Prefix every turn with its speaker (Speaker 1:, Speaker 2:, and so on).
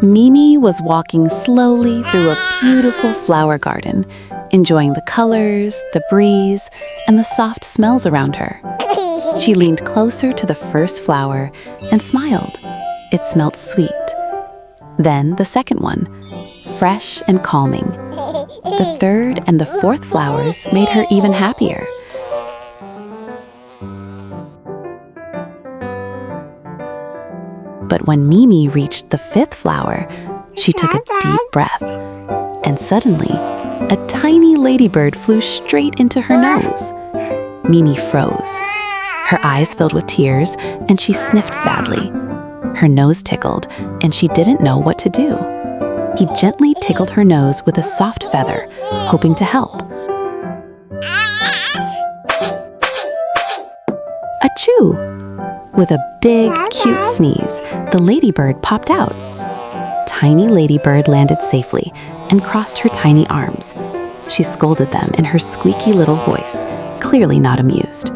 Speaker 1: Mimi was walking slowly through a beautiful flower garden, enjoying the colors, the breeze, and the soft smells around her. She leaned closer to the first flower and smiled. It smelled sweet. Then the second one, fresh and calming. The third and the fourth flowers made her even happier. But when Mimi reached the fifth flower, she took a deep breath, and suddenly, a tiny ladybird flew straight into her nose. Mimi froze. Her eyes filled with tears, and she sniffed sadly. Her nose tickled, and she didn't know what to do. He gently tickled her nose with a soft feather, hoping to help. Achoo! With a big, cute sneeze, the ladybird popped out. Tiny ladybird landed safely and crossed her tiny arms. She scolded them in her squeaky little voice, clearly not amused.